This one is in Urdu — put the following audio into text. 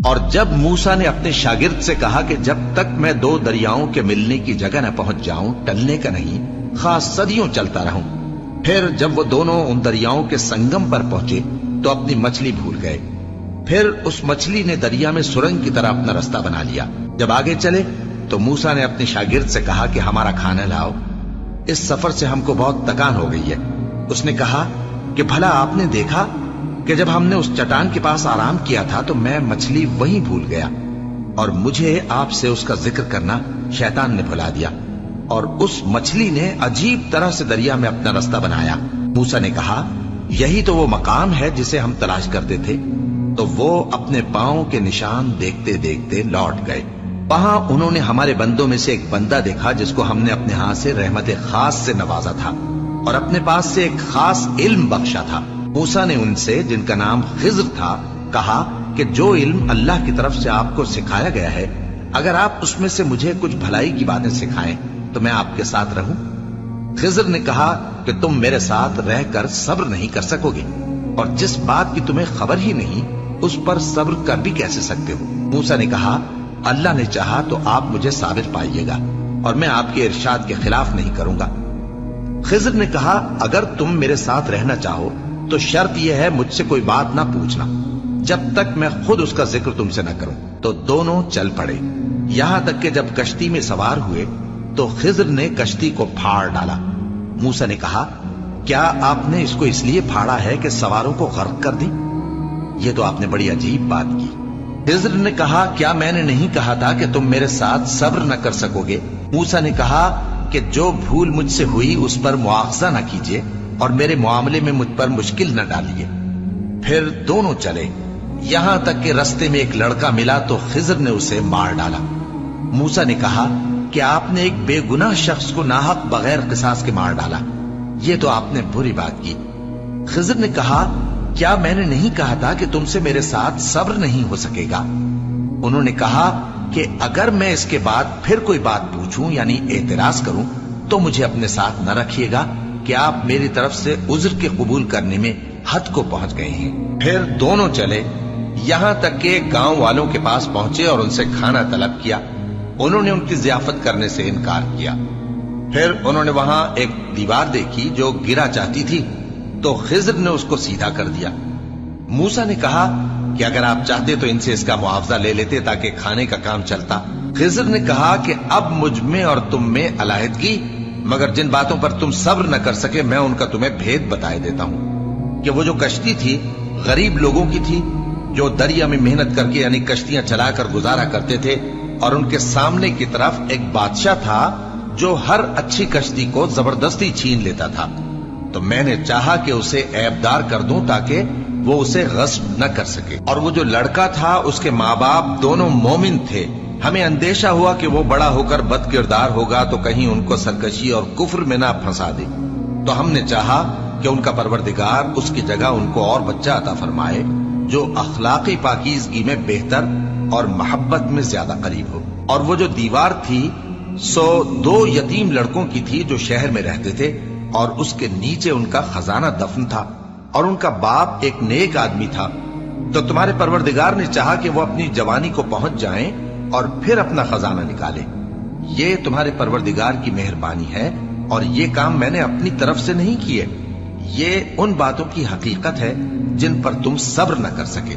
اور جب موسیٰ نے اپنے شاگرد سے کہا کہ جب تک میں دو دریاؤں کے ملنے کی جگہ نہ پہنچ جاؤں ٹلنے کا نہیں، خاص صدیوں چلتا رہوں۔ پھر جب وہ دونوں ان دریاؤں کے سنگم پر پہنچے تو اپنی مچھلی بھول گئے۔ پھر اس مچھلی نے دریا میں سرنگ کی طرح اپنا رستہ بنا لیا۔ جب آگے چلے تو موسیٰ نے اپنے شاگرد سے کہا کہ ہمارا کھانا لاؤ، اس سفر سے ہم کو بہت تکان ہو گئی ہے۔ اس نے کہا کہ بھلا آپ نے دیکھا کہ جب ہم نے اس چٹان کے پاس آرام کیا تھا تو میں مچھلی وہیں بھول گیا، اور مجھے آپ سے اس کا ذکر کرنا شیطان نے بھلا دیا، اور اس مچھلی نے عجیب طرح سے دریا میں اپنا رستہ بنایا۔ موسیٰ نے کہا یہی تو وہ مقام ہے جسے ہم تلاش کرتے تھے۔ تو وہ اپنے پاؤں کے نشان دیکھتے دیکھتے لوٹ گئے۔ وہاں انہوں نے ہمارے بندوں میں سے ایک بندہ دیکھا جس کو ہم نے اپنے ہاتھ سے رحمت خاص سے نوازا تھا اور اپنے پاس سے ایک خاص علم بخشا تھا۔ موسیٰ نے ان سے جن کا نام خضر تھا کہا کہ جو علم اللہ کی طرف سے آپ کو سکھایا گیا ہے، اگر آپ اس میں سے مجھے کچھ بھلائی کی باتیں سکھائیں تو میں آپ کے ساتھ رہوں۔ خضر نے کہا کہ تم میرے ساتھ رہ کر صبر نہیں کر سکو گے، اور جس بات کی تمہیں خبر ہی نہیں اس پر صبر کر بھی کیسے سکتے ہو؟ موسیٰ نے کہا اللہ نے چاہا تو آپ مجھے ثابت پائیے گا، اور میں آپ کے ارشاد کے خلاف نہیں کروں گا۔ خضر نے کہا اگر تم میرے ساتھ رہنا چاہو تو شرط یہ ہے مجھ سے کوئی بات نہ پوچھنا جب تک میں خود اس کا ذکر تم سے نہ کروں۔ تو دونوں چل پڑے، یہاں تک کہ جب کشتی میں سوار ہوئے تو خضر نے کشتی کو پھاڑ ڈالا۔ موسیٰ نے کہا کیا آپ نے اس کو اس لیے پھاڑا ہے کہ سواروں کو غرق کر دیں؟ یہ تو آپ نے بڑی عجیب بات کی۔ خضر نے کہا کیا میں نے نہیں کہا تھا کہ تم میرے ساتھ صبر نہ کر سکو گے؟ موسیٰ نے کہا کہ جو بھول مجھ سے ہوئی اس پر مواخذہ نہ کیجیے اور میرے معاملے میں مجھ پر مشکل نہ ڈالیے۔ پھر دونوں چلے، یہاں تک کہ رستے میں ایک لڑکا ملا تو خضر نے اسے مار ڈالا۔ موسیٰ نے کہا کہ آپ نے ایک بے گناہ شخص کو ناحق بغیر قصاص کے مار ڈالا، یہ تو آپ نے بری بات کی۔ خضر نے کہا کیا میں نے نہیں کہا تھا کہ تم سے میرے ساتھ صبر نہیں ہو سکے گا؟ انہوں نے کہا کہ اگر میں اس کے بعد پھر کوئی بات پوچھوں یعنی اعتراض کروں تو مجھے اپنے ساتھ نہ رکھیے گا کہ آپ میری طرف سے عذر کے قبول کرنے میں حد کو پہنچ گئے ہیں۔ پھر دونوں چلے، یہاں تک کہ گاؤں والوں کے پاس پہنچے اور ان سے کھانا طلب کیا۔ انہوں نے ان کی ضیافت کرنے سے انکار کیا۔ پھر انہوں نے وہاں ایک دیوار دیکھی جو گرا چاہتی تھی تو خضر نے اس کو سیدھا کر دیا۔ موسیٰ نے کہا کہ اگر آپ چاہتے تو ان سے اس کا معاوضہ لے لیتے تاکہ کھانے کا کام چلتا۔ خضر نے کہا کہ اب مجھ میں اور تم میں علیحدگی، مگر جن باتوں پر تم صبر نہ کر سکے میں ان کا تمہیں بھید بتائے دیتا ہوں کہ وہ جو کشتی تھی غریب لوگوں کی تھی جو دریا میں محنت کر کے یعنی کشتیاں چلا کر گزارا کرتے تھے، اور ان کے سامنے کی طرف ایک بادشاہ تھا جو ہر اچھی کشتی کو زبردستی چھین لیتا تھا۔ تو میں نے چاہا کہ اسے عیبدار کر دوں تاکہ وہ اسے غصب نہ کر سکے۔ اور وہ جو لڑکا تھا اس کے ماں باپ دونوں مومن تھے۔ ہمیں اندیشہ ہوا کہ وہ بڑا ہو کر بد کردار ہوگا تو کہیں ان کو سرکشی اور کفر میں نہ پھنسا دے، تو ہم نے چاہا کہ ان کا پروردگار اس کی جگہ ان کو اور بچہ عطا فرمائے جو اخلاقی پاکیزگی میں بہتر اور محبت میں زیادہ قریب ہو۔ اور وہ جو دیوار تھی سو 2 یتیم لڑکوں کی تھی جو شہر میں رہتے تھے، اور اس کے نیچے ان کا خزانہ دفن تھا، اور ان کا باپ ایک نیک آدمی تھا۔ تو تمہارے پروردگار نے چاہا کہ وہ اپنی جوانی کو پہنچ جائیں اور پھر اپنا خزانہ نکالے۔ یہ تمہارے پروردگار کی مہربانی ہے، اور یہ کام میں نے اپنی طرف سے نہیں کیے، یہ ان باتوں کی حقیقت ہے جن پر تم صبر نہ کر سکے۔